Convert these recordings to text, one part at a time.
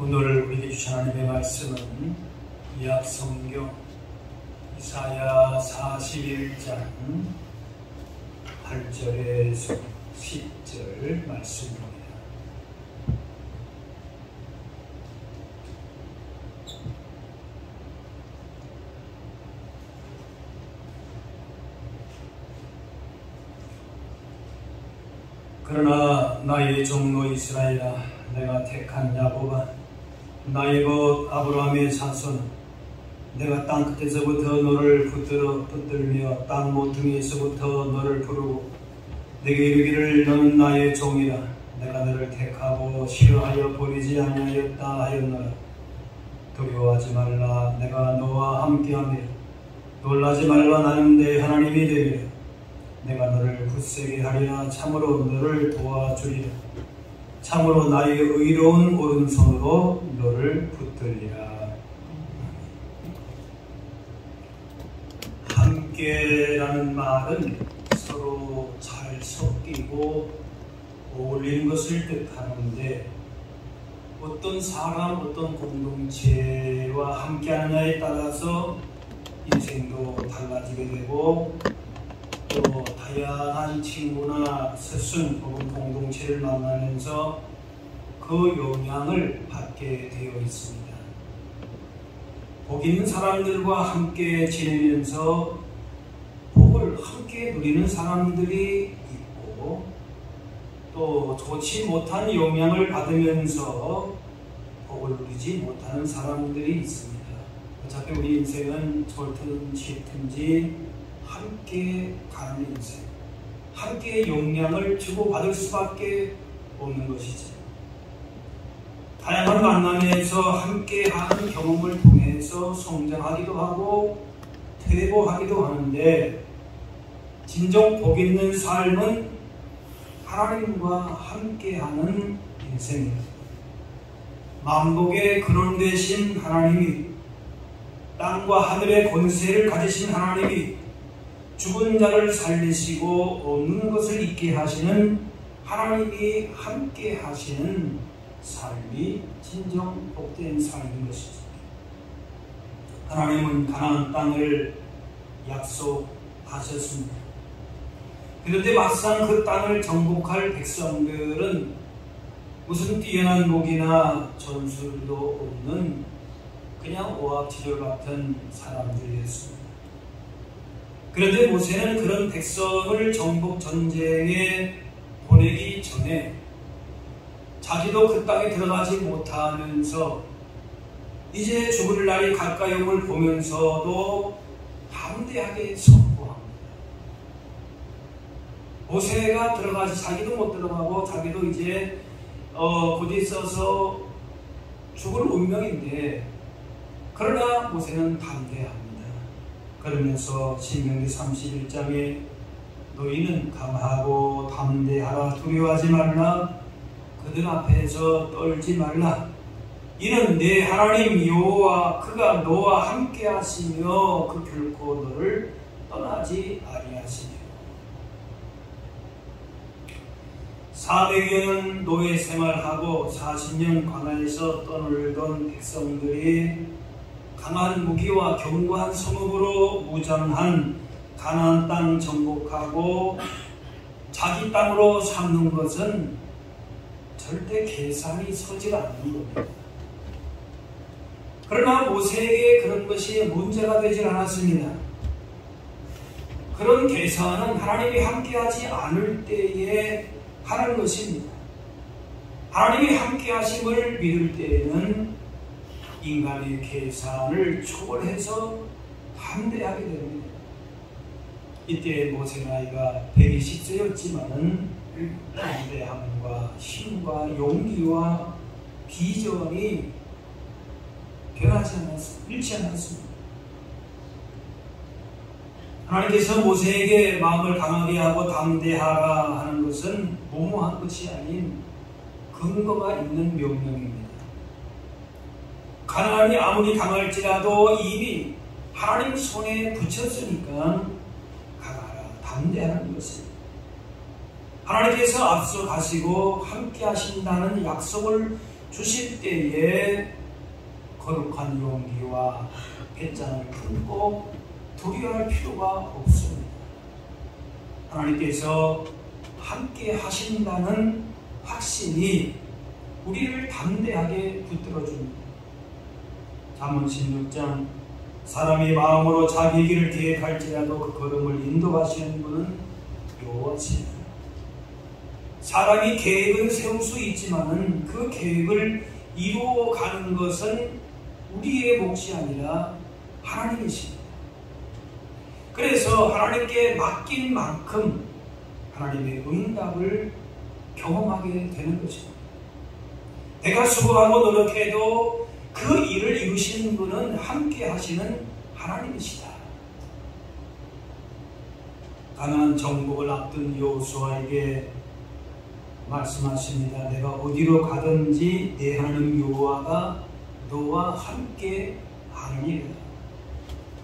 오늘 우리에게 주신 하나님의 말씀은 구약성경 이사야 41장 8절에서 10절 말씀입니다. 그러나 나의 종로 이스라엘아, 내가 택한 야곱아, 나의 것 아브라함의 자손, 내가 땅 끝에서부터 너를 붙들며 땅 모퉁이에서부터 너를 부르고 내게 이르기를 너는 나의 종이라. 내가 너를 택하고 싫어하여 버리지 아니하였다 하였노라. 두려워하지 말라, 내가 너와 함께함이라. 놀라지 말라, 나는 내 하나님이 되리라. 내가 너를 굳세게 하리라. 참으로 너를 도와주리라. 참으로 나의 의로운 오른손으로 너를 붙들리라. 함께라는 말은 서로 잘 섞이고 어울리는 것을 뜻하는데, 어떤 사람, 어떤 공동체와 함께하느냐에 따라서 인생도 달라지게 되고, 또 다양한 친구나 스승 혹은 공동체를 만나면서 그 영향을 받게 되어 있습니다. 복 있는 사람들과 함께 지내면서 복을 함께 누리는 사람들이 있고, 또 좋지 못한 영향을 받으면서 복을 누리지 못하는 사람들이 있습니다. 어차피 우리 인생은 좋든 싫든지 함께 가는 인생, 함께 영향을 주고받을 수밖에 없는 것이죠. 다양한 만남에서 함께하는 경험을 통해서 성장하기도 하고 퇴보하기도 하는데, 진정 복 있는 삶은 하나님과 함께하는 인생입니다. 만복의 근원 되신 하나님이, 땅과 하늘의 권세를 가지신 하나님이 죽은 자를 살리시고 없는 것을 있게 하시는 하나님이 함께 하시는 삶이 진정 복된 삶인 것이죠. 하나님은 가나안 땅을 약속하셨습니다. 그런데 막상 그 땅을 정복할 백성들은 무슨 뛰어난 무기나 전술도 없는 그냥 오합지졸 같은 사람들이었습니다. 그런데 모세는 그런 백성을 정복 전쟁에 보내기 전에 자기도 그 땅에 들어가지 못하면서 이제 죽을 날이 가까이 옴을 보면서도 담대하게 선포합니다. 모세가 들어가지, 자기도 못 들어가고 자기도 이제 곧 있어서 죽을 운명인데, 그러나 모세는 담대합니다. 그러면서 신명기 31장에 너희는 강하고 담대하라. 두려워하지 말라. 그들 앞에서 떨지 말라. 이는 내 하나님 여호와 그가 너와 함께 하시며 그 결코 너를 떠나지 아니하시며. 400여년 노예 생활하고 40년 광야에서 떠놀던 백성들이 강한 무기와 견고한 성읍으로 무장한 가나안 땅 정복하고 자기 땅으로 삼는 것은 절대 계산이 서지가 않는 겁니다. 그러나 모세에게 그런 것이 문제가 되질 않았습니다. 그런 계산은 하나님이 함께하지 않을 때에 하는 것입니다. 하나님이 함께하심을 믿을 때에는 인간의 계산을 초월해서 담대하게 됩니다. 이때 모세 나이가 120세였지만은 담대함과 힘과 용기와 비전이 변하지 않았습니다. 잃지 않았습니다. 하나님께서 모세에게 마음을 강하게 하고 담대하라 하는 것은 무모한 것이 아닌 근거가 있는 명령입니다. 가나안이 아무리 강할지라도 이미 하나님 손에 붙였으니까 가라, 담대하는 것입니다. 하나님께서 앞서 가시고 함께 하신다는 약속을 주실 때에 거룩한 용기와 배짱을 품고 두려워할 필요가 없습니다. 하나님께서 함께 하신다는 확신이 우리를 담대하게 붙들어줍니다. 잠언 16장 사람이 마음으로 자기 길을 계획할지라도 그 걸음을 인도하시는 분은 여호와시다. 사람이 계획을 세울 수 있지만은 그 계획을 이루어가는 것은 우리의 몫이 아니라 하나님이십니다. 그래서 하나님께 맡긴 만큼 하나님의 응답을 경험하게 되는 것입니다. 내가 수고하고 노력해도 그 일을 이루시는 분은 함께 하시는 하나님이시다. 가나안 정복을 앞둔 여호수아에게 말씀하십니다. 내가 어디로 가든지 내 하나님 여호와가 너와 함께 하느니라.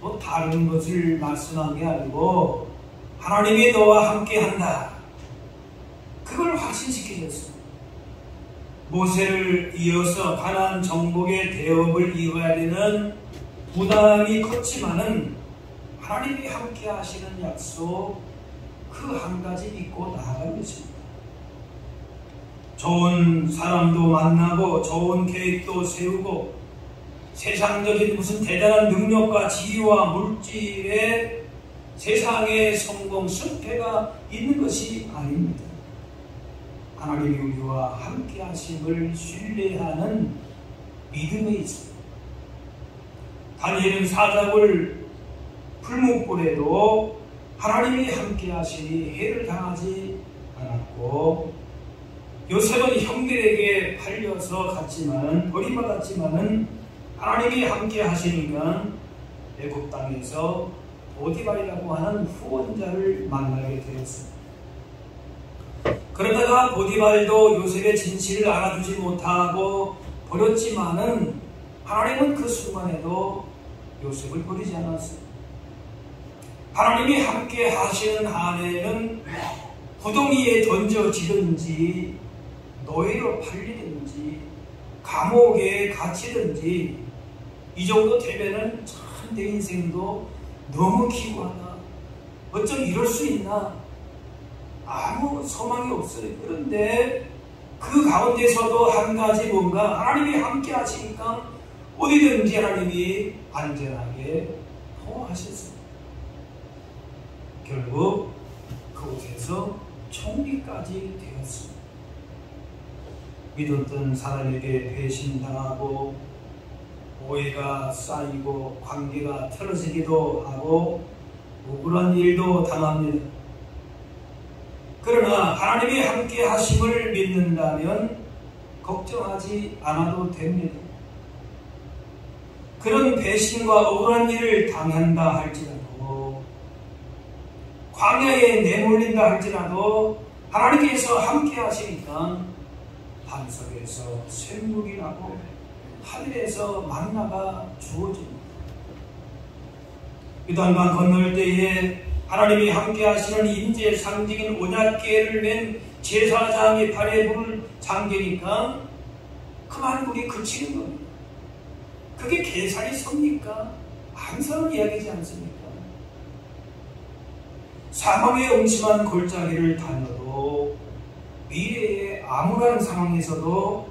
뭐 다른 것을 말씀한 게 아니고 하나님이 너와 함께 한다. 그걸 확신시키셨습니다. 모세를 이어서 가나안 정복의 대업을 이어야 되는 부담이 컸지만은 하나님이 함께 하시는 약속 그 한 가지 믿고 나아가는 것입니다. 좋은 사람도 만나고 좋은 계획도 세우고 세상적인 무슨 대단한 능력과 지위와 물질에 세상의 성공, 승패가 있는 것이 아닙니다. 하나님이 우리와 함께 하심을 신뢰하는 믿음에 있습니다. 다니엘은 사자굴 풀무불에도 하나님이 함께 하시니 해를 당하지 않았고, 요셉은 형들에게 팔려서 갔지만은 버림받았지만은 하나님이 함께 하시니까 애굽 땅에서 보디발이라고 하는 후원자를 만나게 되었습니다. 그러다가 보디발도 요셉의 진실을 알아주지 못하고 버렸지만은 하나님은 그 순간에도 요셉을 버리지 않았습니다. 하나님이 함께 하시는 한에는 구덩이에 던져지든지 노예로 팔리든지 감옥에 갇히든지 이 정도 되면은 참 내 인생도 너무 기구하다. 어쩜 이럴 수 있나? 아무 소망이 없어요. 그런데 그 가운데서도 한 가지 뭔가 하나님이 함께 하시니까 어디든지 하나님이 안전하게 통하셨습니다. 결국 그곳에서 총리까지 되었습니다. 믿었던 사람에게 배신당하고 오해가 쌓이고 관계가 틀어지기도 하고 억울한 일도 당합니다. 그러나 하나님이 함께 하심을 믿는다면 걱정하지 않아도 됩니다. 그런 배신과 억울한 일을 당한다 할지라도, 광야에 내몰린다 할지라도 하나님께서 함께 하시니까 반석에서 샘물이 나고 하늘에서 만나가 주어집니다. 요단강 건널 때에 하나님이 함께 하시는 임재 상징인 언약궤를 맨 제사장의 발에 불을 잠기니까 그만 물이 그치는 겁니다. 그게 계산이 섭니까? 항상 이야기하지 않습니까? 사망의 음침한 골짜기를 다녀도 미래의 암울한 상황에서도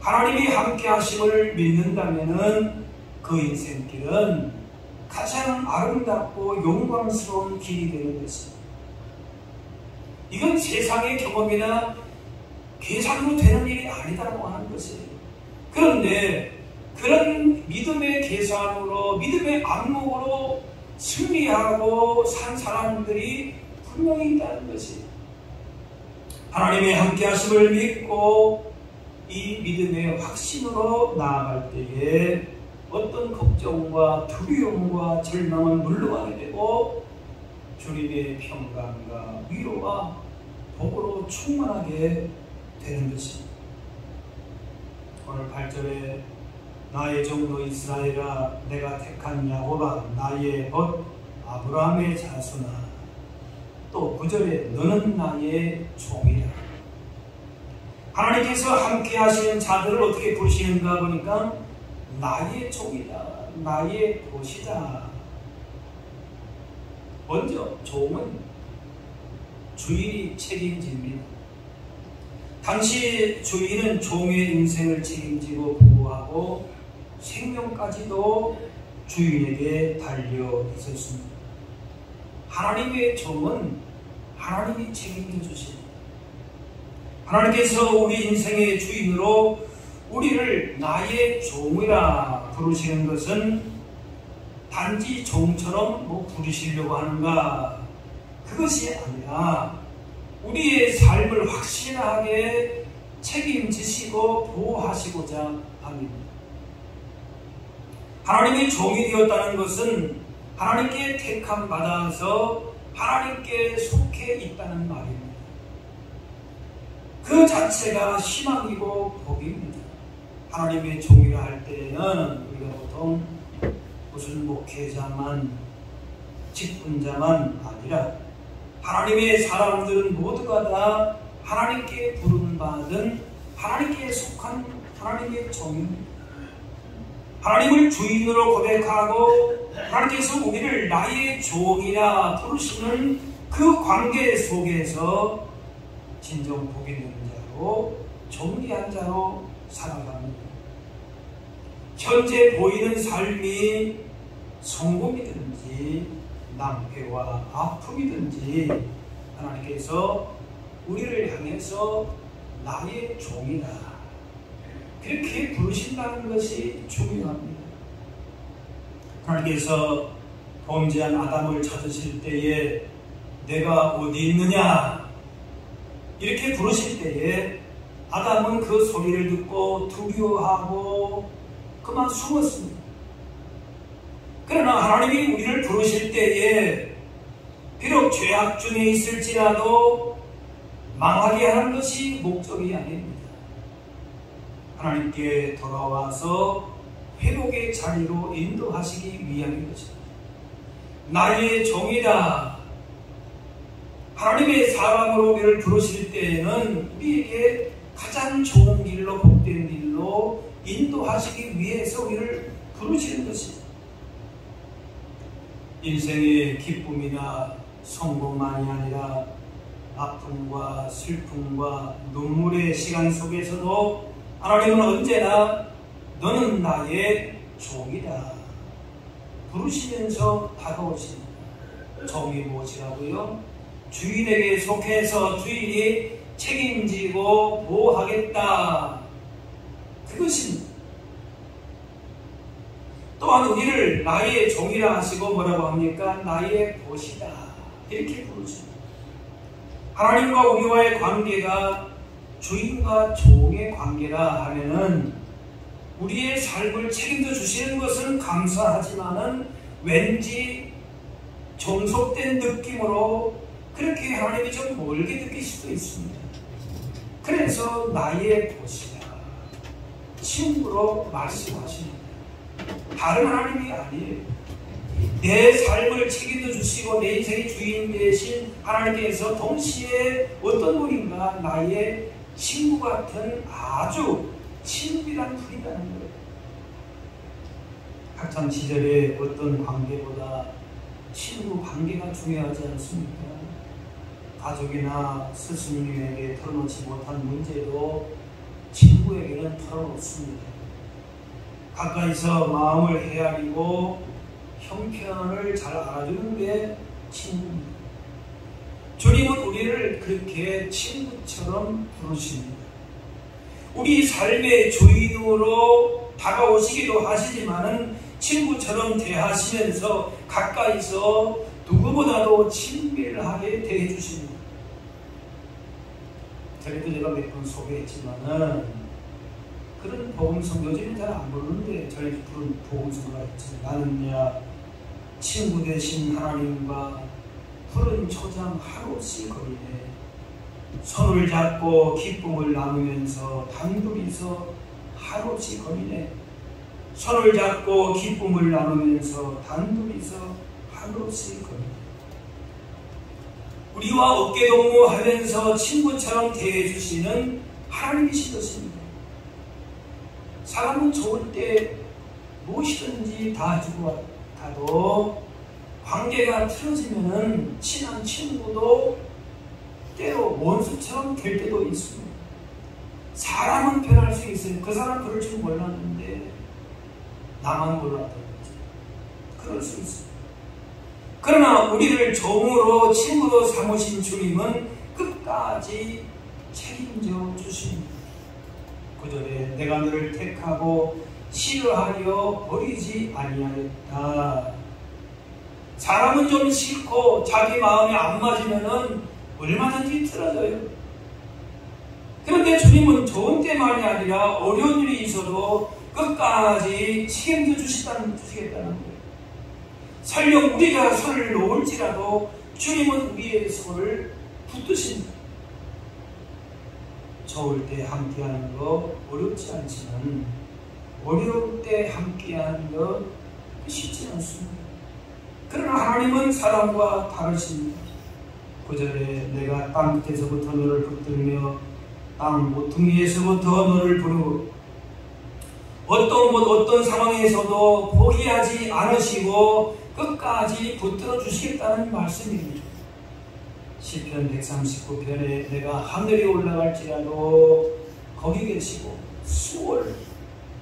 하나님이 함께 하심을 믿는다면은 그 인생길은 가장 아름답고 영광스러운 길이 되는 것입니다. 이건 세상의 경험이나 계산으로 되는 일이 아니다라고 하는 것이에요. 그런데 그런 믿음의 계산으로, 믿음의 안목으로 승리하고 산 사람들이 분명히 있다는 것이에요. 하나님의 함께 하심을 믿고 이 믿음의 확신으로 나아갈 때에 어떤 걱정과 두려움과 절망은 물러가게 되고 주님의 평강과 위로와 복으로 충만하게 되는 것입니다. 오늘 8절에 나의 종로 이스라엘아, 내가 택한 야곱아, 나의 벗 아브라함의 자손아, 또 9절에 너는 나의 종이라. 하나님께서 함께 하시는 자들을 어떻게 부르시는가 보니까 나의 종이다, 나의 벗이다. 먼저 종은 주인이 책임집니다. 당시 주인은 종의 인생을 책임지고 보호하고 생명까지도 주인에게 달려 있었습니다. 하나님의 종은 하나님이 책임져 주십니다. 하나님께서 우리 인생의 주인으로 우리를 나의 종이라 부르시는 것은 단지 종처럼 부르시려고 하는가, 그것이 아니라 우리의 삶을 확실하게 책임지시고 보호하시고자 합니다. 하나님의 종이 되었다는 것은 하나님께 택함 받아서 하나님께 속해 있다는 말입니다. 그 자체가 희망이고 복입니다. 하나님의 종이라 할 때에는 우리가 보통 무슨 목회자만, 직분자만 아니라 하나님의 사람들은 모두가 다 하나님께 부름받은, 하나님께 속한 하나님의 종입니다. 하나님을 주인으로 고백하고 하나님께서 우리를 나의 종이라 부르시는 그 관계 속에서 진정 복이 있는 자로, 존귀한 자로 살아갑니다. 현재 보이는 삶이 성공이든지 낭패와 아픔이든지 하나님께서 우리를 향해서 나의 종이다, 그렇게 부르신다는 것이 중요합니다. 하나님께서 범죄한 아담을 찾으실 때에 내가 어디 있느냐 이렇게 부르실 때에 아담은 그 소리를 듣고 두려워하고 그만 숨었습니다. 그러나 하나님이 우리를 부르실 때에 비록 죄악 중에 있을지라도 망하게 하는 것이 목적이 아닙니다. 하나님께 돌아와서 회복의 자리로 인도하시기 위함인 것입니다. 나의 종이다, 하나님의 사람으로 우리를 부르실 때에는 우리에게 가장 좋은 길로, 복된 길로 인도하시기 위해서 우리를 부르시는 것입니다. 인생의 기쁨이나 성공만이 아니라 아픔과 슬픔과 눈물의 시간 속에서도 하나님은 언제나 너는 나의 종이다 부르시면서 다가오십니다. 종이 무엇이라고요? 주인에게 속해서 주인이 책임지고 보호하겠다, 그것입니다. 또한 우리를 나의 종이라 하시고 뭐라고 합니까? 나의 벗이다, 이렇게 부르십니다. 하나님과 우리와의 관계가 주인과 종의 관계라 하면은 우리의 삶을 책임져 주시는 것은 감사하지만은 왠지 종속된 느낌으로 그렇게 하나님이 좀 멀게 느낄 수도 있습니다. 그래서 나의 벗이다, 친구로 말씀하십니다. 다른 하나님이 아니에요. 내 삶을 책임져 주시고 내 인생의 주인 되신 하나님께서 동시에 어떤 분인가, 나의 친구 같은 아주 친밀한 분이라는 거예요. 학창 시절에 어떤 관계보다 친구 관계가 중요하지 않습니까? 가족이나 스승님에게 털어놓지 못한 문제도 친구에게는 털어놓습니다. 가까이서 마음을 헤아리고 형편을 잘 알아주는 게 친구입니다. 주님은 우리를 그렇게 친구처럼 부르십니다. 우리 삶의 주인으로 다가오시기도 하시지만은 친구처럼 대하시면서 가까이서 누구보다도 친밀하게 대해주십니다. 전에도 제가 몇 번 소개했지만은 그런 복음성, 요즘은 잘 안 부르는데 전에 부른 복음성가 있죠. 나는야 친구 되신 하나님과 푸른 초장 한없이 거리네. 손을 잡고 기쁨을 나누면서 단둘이서 한없이 거리네. 손을 잡고 기쁨을 나누면서 단둘이서 한없이 거리네. 우리와 어깨동무하면서 친구처럼 대해주시는 하나님이신 것입니다. 사람은 좋을 때 무엇이든지 다 해주고 가도 관계가 틀어지면은 친한 친구도 때로 원수처럼 될 때도 있습니다. 사람은 변할 수 있어요. 그 사람 그럴 줄 몰랐는데 나만 몰랐던 거죠. 그럴 수 있어요. 그러나 우리를 종으로 친구로 삼으신 주님은 끝까지 책임져 주십니다. 9절에 내가 너를 택하고 싫어하려 버리지 아니하였다. 사람은 좀 싫고 자기 마음에 안 맞으면은 얼마든지 틀어져요. 그런데 주님은 좋은 때만이 아니라 어려운 일이 있어도 끝까지 책임져 주시겠다는 거예요. 설령 우리가 손을 놓을지라도 주님은 우리의 손을 붙드십니다. 좋을 때 함께하는 거 어렵지 않지만 어려울 때 함께하는 거 쉽지 않습니다. 그러나 하나님은 사람과 다르십니다. 9절에 내가 땅 끝에서부터 너를 붙들며 땅 모퉁이에서부터 너를 부르고 어떤 곳 어떤 상황에서도 포기하지 않으시고 끝까지 붙들어 주시겠다는 말씀입니다. 시편 139편에 내가 하늘에 올라갈지라도 거기 계시고 수월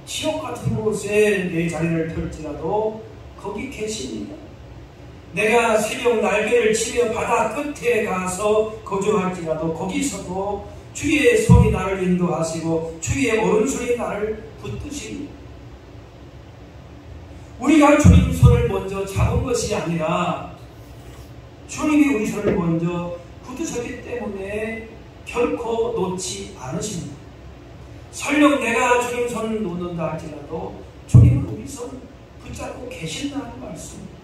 지옥 같은 곳에 내 자리를 펼지라도 거기 계십니다. 내가 새벽 날개를 치며 바다 끝에 가서 거주할지라도 거기서도 주의 손이 나를 인도하시고 주의 오른손이 나를 붙드십니다. 우리가 주님 손을 먼저 잡은 것이 아니라 주님이 우리 손을 먼저 붙드셨기 때문에 결코 놓지 않으십니다. 설령 내가 주님 손을 놓는다 할지라도 주님은 우리 손을 붙잡고 계신다는 말씀입니다.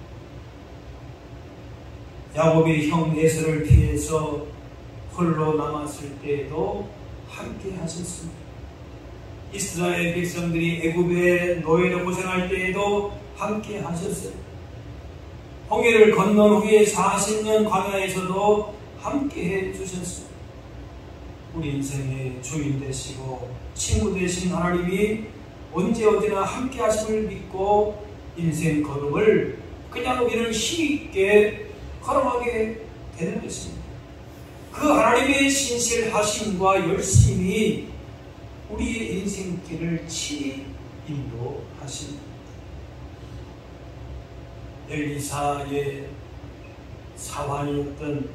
야곱이 형 에서를 피해서 홀로 남았을 때에도 함께 하셨습니다. 이스라엘 백성들이 애굽의 노예로 고생할 때에도 함께 하셨어요. 홍해를 건넌 후에 40년 광야에서도 함께 해주셨어요. 우리 인생의 주인 되시고 친구 되신 하나님이 언제 어디나 함께 하심을 믿고 인생 걸음을 그냥 우리는 힘있게 걸어가게 되는 것입니다. 그 하나님의 신실하심과 열심이 우리의 인생길을 친히 인도하십니다. 엘리사의 사환이었던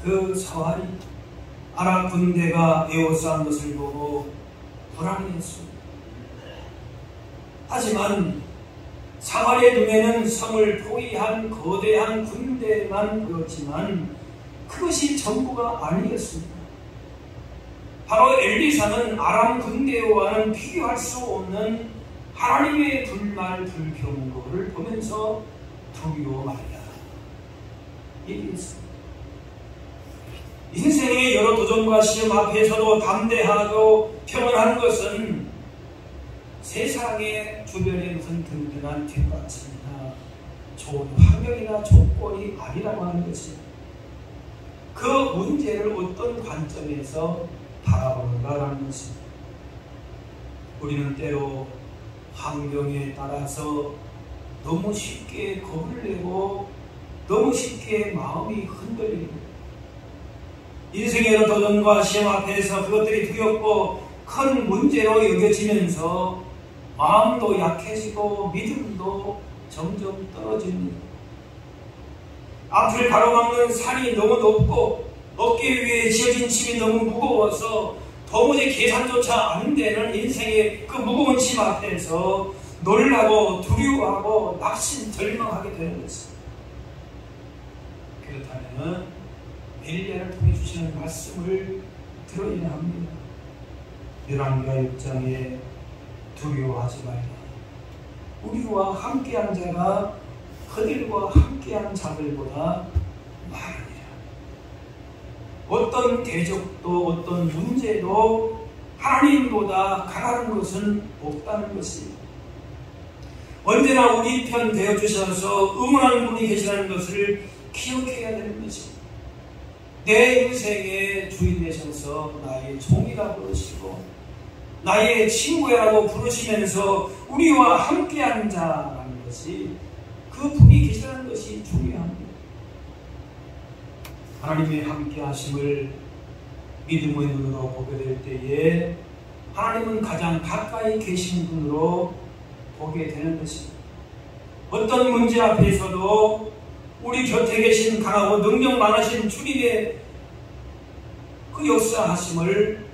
그 사환이 아람 군대가 에워싼 것을 보고 불안해했습니다. 하지만 사환의 눈에는 성을 포위한 거대한 군대만 보였지만 그것이 전부가 아니었습니다. 바로 엘리사는 아람 군대와는 비교할 수 없는 하나님의 불말 불평거를 보면서 두려워 말이다 얘기했습니다. 인생의 여러 도전과 시험 앞에서도 담대하고 평안한 것은 세상의 주변에 무슨 든든한 뒷받침이나 좋은 환경이나 조건이 아니라고 하는 것입니다. 그 문제를 어떤 관점에서 바라보는가라는 것입니다. 우리는 때로 환경에 따라서 너무 쉽게 겁을 내고 너무 쉽게 마음이 흔들립니다. 인생의 여러 도전과 시험 앞에서 그것들이 두렵고 큰 문제로 여겨지면서 마음도 약해지고 믿음도 점점 떨어집니다. 앞을 가로막는 산이 너무 높고 어깨 위에 지어진 짐이 너무 무거워서 도무지 계산조차 안 되는 인생의 그 무거운 짐 앞에서 놀라고 두려워하고 낙심절망하게 되는 것입니다. 그렇다면 엘리야를 통해 주시는 말씀을 들어야 합니다. 열왕기하 6장에 두려워하지 말라. 우리와 함께한 자가 그들과 함께한 자들보다 많으니라. 어떤 대적도 어떤 문제도 하나님보다 강한 것은 없다는 것입니다. 언제나 우리 편 되어주셔서 응원하는 분이 계시다는 것을 기억해야 되는 것입니다. 내 인생의 주인 되셔서 나의 종이라고 부르시고 나의 친구라고 부르시면서 우리와 함께한 자라는 것이, 그 분이 계시다는 것이 중요합니다. 하나님의 함께하심을 믿음의 눈으로 보게 될 때에 하나님은 가장 가까이 계신 분으로 보게 되는 것입니다. 어떤 문제 앞에서도 우리 곁에 계신 강하고 능력 많으신 주님의 그 역사하심을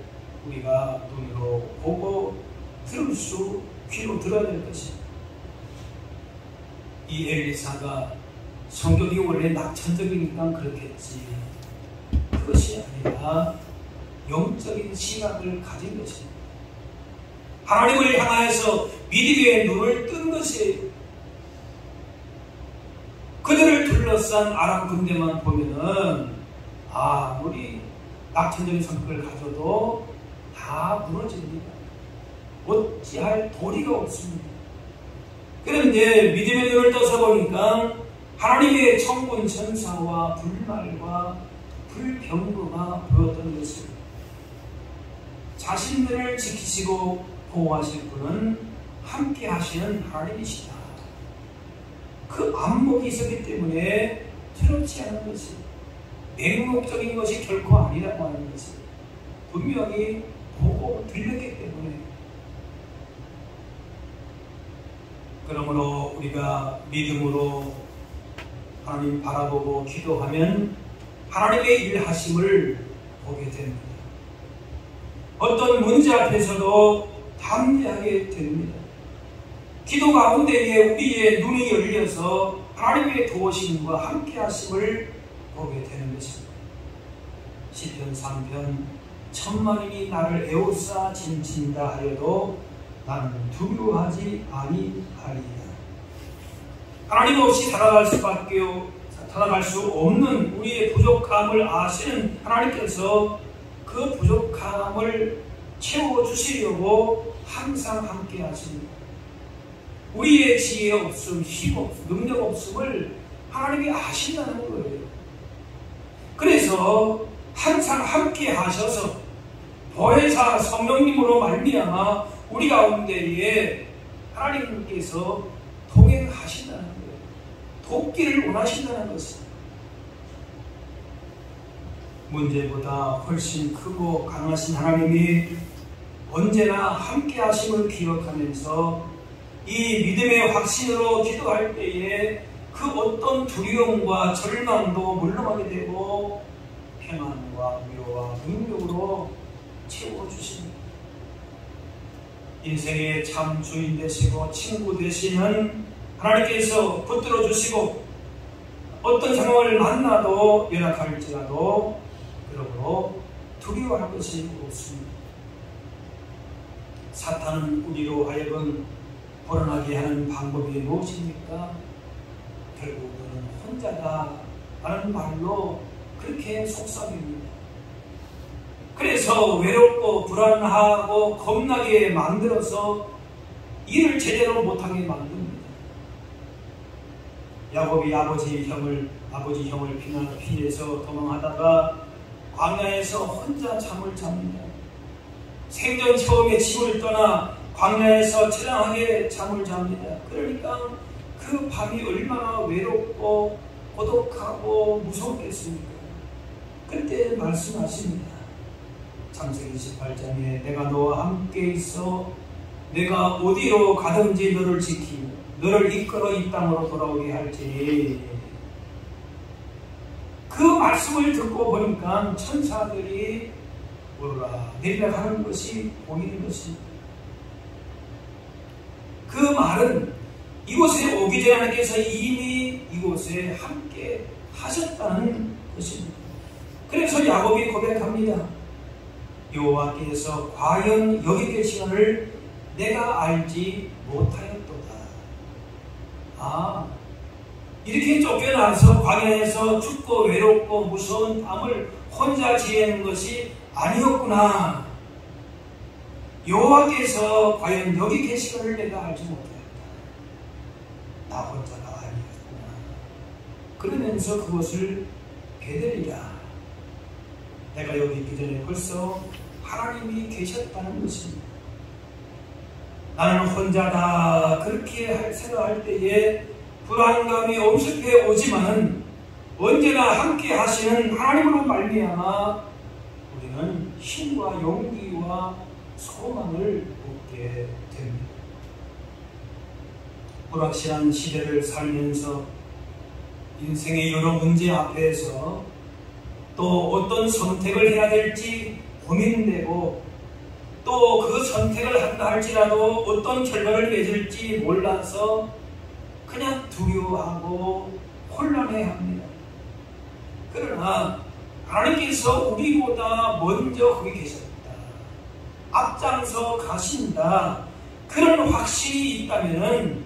우리가 눈으로 보고 들을 수, 귀로 들어야 될 것입니다. 이 엘리사가 성격이 원래 낙천적이니까 그렇겠지, 그것이 아니라 영적인 시각을 가진 것입니다. 하나님을 향하여서 믿음의 눈을 뜬 것이에요. 그들을 둘러싼 아람 군대만 보면은 아무리 낙천적인 성격을 가져도 다 무너집니다. 어찌할 도리가 없습니다. 그런데 믿음의 눈을 떠서 보니까 하나님의 천군 천사와 불말과 불병거가 보였던 것입니다. 자신들을 지키시고 보호하실 분은 함께 하시는 하나님이시다. 그 안목이 있었기 때문에 두렵지 않은 것이, 맹목적인 것이 결코 아니라고 하는 것이 분명히 보고 들렸기 때문에. 그러므로 우리가 믿음으로 하나님 바라보고 기도하면 하나님의 일하심을 보게 됩니다. 어떤 문제 앞에서도 담대하게 됩니다. 기도 가운데에 우리의 눈이 열려서 하나님의 도우심과 함께 하심을 보게 되는 것입니다. 시편 3편 10,000만인이 나를 에워싸 짐진다 하여도 나는 두려워하지 아니하리이다. 하나님 없이 살아갈 수 없는 우리의 부족함을 아시는 하나님께서 그 부족함을 채워주시려고 항상 함께 하십니다. 우리의 지혜 없음, 힘 없음, 능력 없음을 하나님이 아신다는 거예요. 그래서 항상 함께 하셔서 보혜사 성령님으로 말미암아 우리 가운데에 하나님께서 동행하신다는 거예요. 돕기를 원하신다는 것입니다. 문제보다 훨씬 크고 강하신 하나님이 언제나 함께 하심을 기억하면서 이 믿음의 확신으로 기도할 때에 그 어떤 두려움과 절망도 물러가게 되고 평안과 위로와 능력으로 채워주십니다. 인생의 참 주인 되시고 친구 되시는 하나님께서 붙들어 주시고 어떤 상황을 만나도 연약할지라도 그러므로 두려워할 것이 없습니다. 사탄은 우리로 하여금 불안하게 하는 방법이 무엇입니까? 결국 너는 혼자다 라는 말로 그렇게 속삭입니다. 그래서 외롭고 불안하고 겁나게 만들어서 일을 제대로 못하게 만듭니다. 야곱이 아버지 형을 피해서 도망하다가 광야에서 혼자 잠을 잡니다. 생전 처음에 집을 떠나 광야에서 처량하게 잠을 잡니다. 그러니까 그 밤이 얼마나 외롭고 고독하고 무섭겠습니까? 그때 말씀하십니다. 창세기 28장에 내가 너와 함께 있어 내가 어디로 가든지 너를 지키고 너를 이끌어 이 땅으로 돌아오게 할지. 그 말씀을 듣고 보니까 천사들이 오르라 내리라 하는 것이 보이는 것입니다. 그 말은 이곳에 오기 전에 하나님께서 이미 이곳에 함께 하셨다는 것입니다. 그래서 야곱이 고백합니다. 여호와께서 과연 여기 계시거를 내가 알지 못하였도다. 이렇게 쫓겨나서 광야에서 춥고 외롭고 무서운 밤을 혼자 지내는 것이 아니었구나. 여호와께서 과연 여기 계시거를 내가 알지 못하였다. 나 혼자가 아니었구나. 그러면서 그것을 베들이라 내가 여기 있기 전에 벌써 하나님이 계셨다는 것입니다. 나는 혼자다 그렇게 생각할 때에 불안감이 엄습해 오지만은 언제나 함께 하시는 하나님으로 말미암아 우리는 힘과 용기와 소망을 얻게 됩니다. 불확실한 시대를 살면서 인생의 여러 문제 앞에서 또 어떤 선택을 해야 될지 고민되고 또 그 선택을 한다 할지라도 어떤 결과를 맺을지 몰라서 그냥 두려워하고 혼란해합니다. 그러나 하나님께서 우리보다 먼저 거기 계셨다, 앞장서 가신다, 그런 확신이 있다면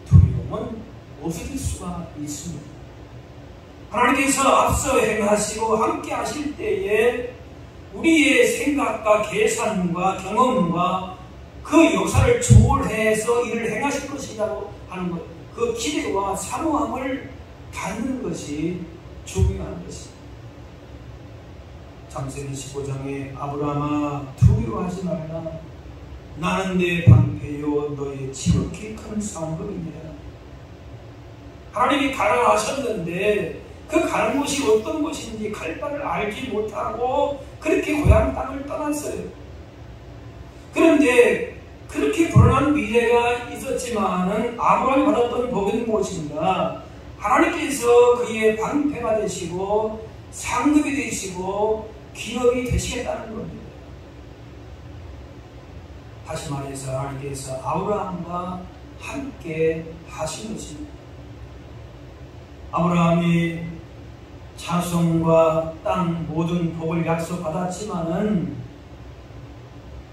두려움은 없어질 수가 있습니다. 하나님께서 앞서 행하시고 함께 하실 때에 우리의 생각과 계산과 경험과 그 역사를 초월해서 일을 행하실 것이라고 하는 것, 그 기대와 사모함을 갖는 것이 중요한 것입니다. 창세기 15장에 아브라함아 두려워하지 말라, 나는 내 방패요 너의 지극히 큰 상급이니라. 하나님이 가라 하셨는데 그 가는 곳이 어떤 곳인지 갈 바를 알지 못하고 그렇게 고향 땅을 떠났어요. 그런데 그렇게 불안한 미래가 있었지만은 아브라함이 받았던 복은 무엇인가? 하나님께서 그의 방패가 되시고 상급이 되시고 기업이 되시겠다는 겁니다. 다시 말해서 하나님께서 아브라함과 함께 하신 것입니다. 아브라함이 자손과 땅 모든 복을 약속받았지만은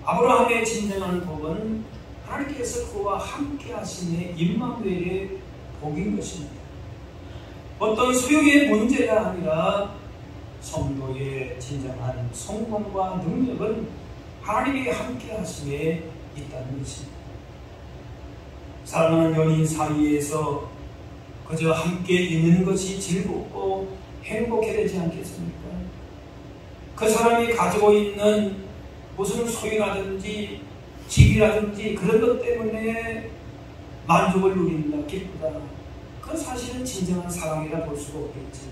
아브라함의 진정한 복은 하나님께서 그와 함께 하심의 임마누엘의 복인 것입니다. 어떤 수용의 문제가 아니라 성도의 진정한 성공과 능력은 하나님이 함께 하심에 있다는 것입니다. 사랑하는 연인 사이에서 그저 함께 있는 것이 즐겁고 행복해야 되지 않겠습니까? 그 사람이 가지고 있는 무슨 소유라든지 집이라든지 그런 것 때문에 만족을 누린다, 기쁘다, 그건 사실은 진정한 사랑이라 볼 수가 없겠지.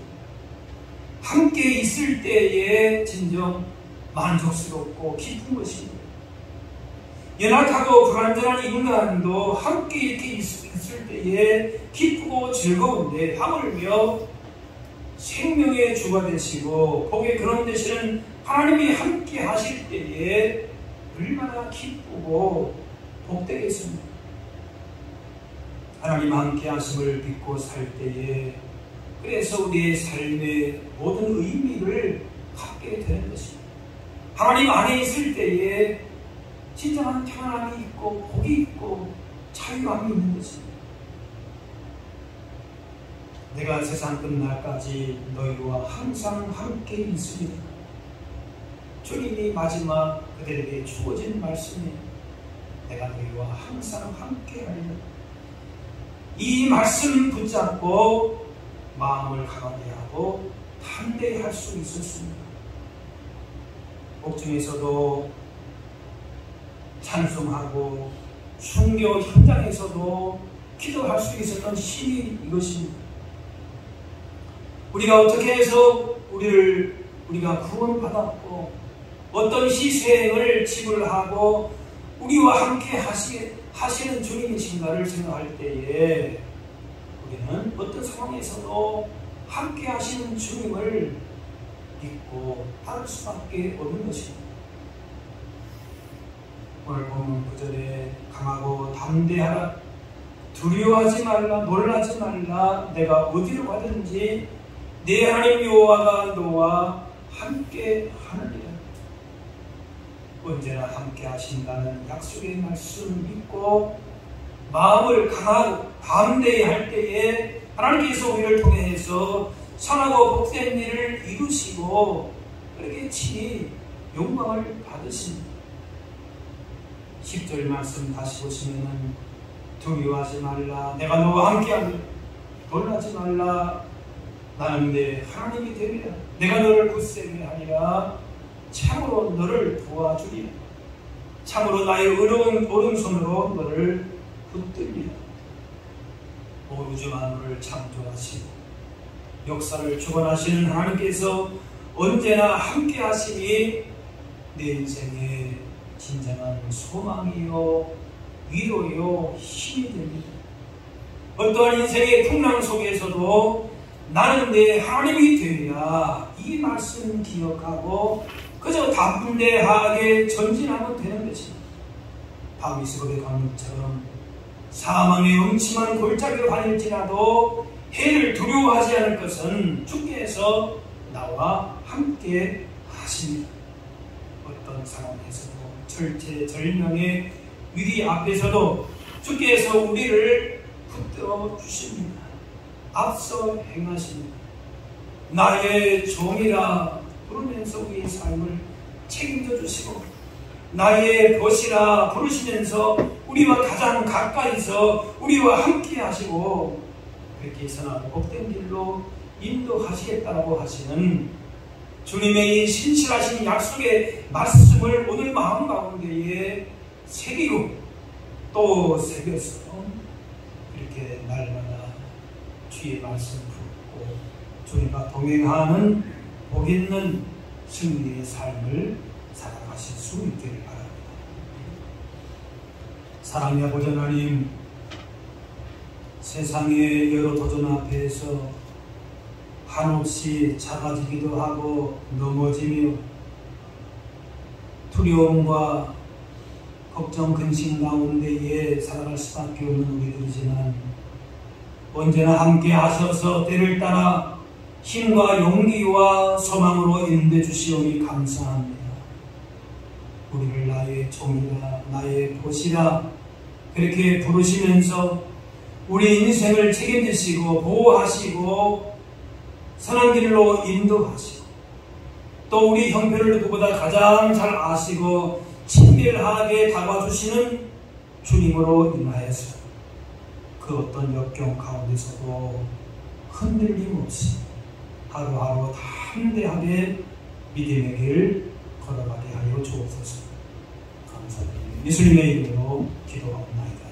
함께 있을 때에 진정 만족스럽고 기쁜 것입니다. 연약하고 불안정한 인간도 함께 이렇게 있을 때에 기쁘고 즐거운데 하물며 생명의 주가 되시고 복의 근원 되시는 하나님이 함께 하실 때에 얼마나 기쁘고 복되겠습니까? 하나님 함께 하심을 믿고 살 때에 그래서 우리의 삶의 모든 의미를 갖게 되는 것입니다. 하나님 안에 있을 때에 진정한 평안함이 있고 복이 있고 자유함이 있는 것입니다. 내가 세상 끝날까지 너희와 항상 함께 있으리라. 주님이 마지막 그들에게 주어진 말씀이 내가 너희와 항상 함께 하리라. 이 말씀 붙잡고 마음을 강하게 하고 담대히 할 수 있었습니다. 복중에서도 찬송하고 순교 현장에서도 기도할 수 있었던 힘이 이것입니다. 우리가 어떻게 해서 우리가 구원받았고 어떤 희생을 지불하고 우리와 함께 하시는 주님이신가를 생각할 때에 우리는 어떤 상황에서도 함께 하시는 주님을 믿고 따를 수밖에 없는 것입니다. 오늘 보면 9절에 강하고 담대하라, 두려워하지 말라, 놀라지 말라, 내가 어디로 가든지 내 하나님 여호와가 너와 함께 하느니라. 언제나 함께 하신다는 약속의 말씀을 믿고 마음을 강하고 담대히 할 때에 하나님께서 우리를 통해서 선하고 복된 일을 이루시고 그렇게 친히 영광을 받으십니다. 10절 말씀 다시 보시면은 두려워하지 말라, 내가 너와 함께하리라, 놀라지 말라, 나는 내 하나님이 되리라, 내가 너를 굳세게 하리라, 참으로 너를 도와주리라. 참으로 나의 의로운 오른손으로 너를 붙들리라. 온 우주 만물을 창조하시고 역사를 주관하시는 하나님께서 언제나 함께 하시니 내 인생의 진정한 소망이요 위로요 힘이 됩니다. 어떠한 인생의 풍랑 속에서도 나는 내 하나님이 되어야 이 말씀 기억하고 그저 담대하게 전진하면 되는 것입니다. 바위스럽의 강물처럼 사망의 음침한 골짜기로 다닐지라도 해를 두려워하지 않을 것은 주께서 나와 함께 하십니다. 어떤 상황에서도 절체절명의 위기 앞에서도 주께서 우리를 붙들어 주십니다. 앞서 행하십니다. 나의 종이라 부르면서 우리의 삶을 책임져 주시고 나의 벗이라 부르시면서 우리와 가장 가까이서 우리와 함께 하시고 그렇게 선하고 복된 길로 인도하시겠다고 하시는 주님의 이 신실하신 약속의 말씀을 오늘 마음 가운데에 새기고 또 새겨서 이렇게 날마다 주의 말씀 붙고 주님과 동행하는 복 있는 승리의 삶을 살아가실 수 있기를 바랍니다. 사랑의 아버지 하나님, 세상의 여러 도전 앞에서 한없이 작아지기도 하고 넘어지며 두려움과 걱정, 근심 가운데에 살아갈 수밖에 없는 우리들이지만 언제나 함께 하셔서 때를 따라 힘과 용기와 소망으로 인도해 주시오니 감사합니다. 우리를 나의 종이라 나의 보시라 그렇게 부르시면서 우리 인생을 책임지시고 보호하시고 선한 길로 인도하시고 또 우리 형편을 누구보다 가장 잘 아시고 친밀하게 다가주시는 주님으로 인하여서 그 어떤 역경 가운데서도 흔들림 없이 하루하루 담대하게 믿음의 길 걸어가게 하여 주옵소서. 감사드립니다. 예수님의 이름으로 기도하옵나이다.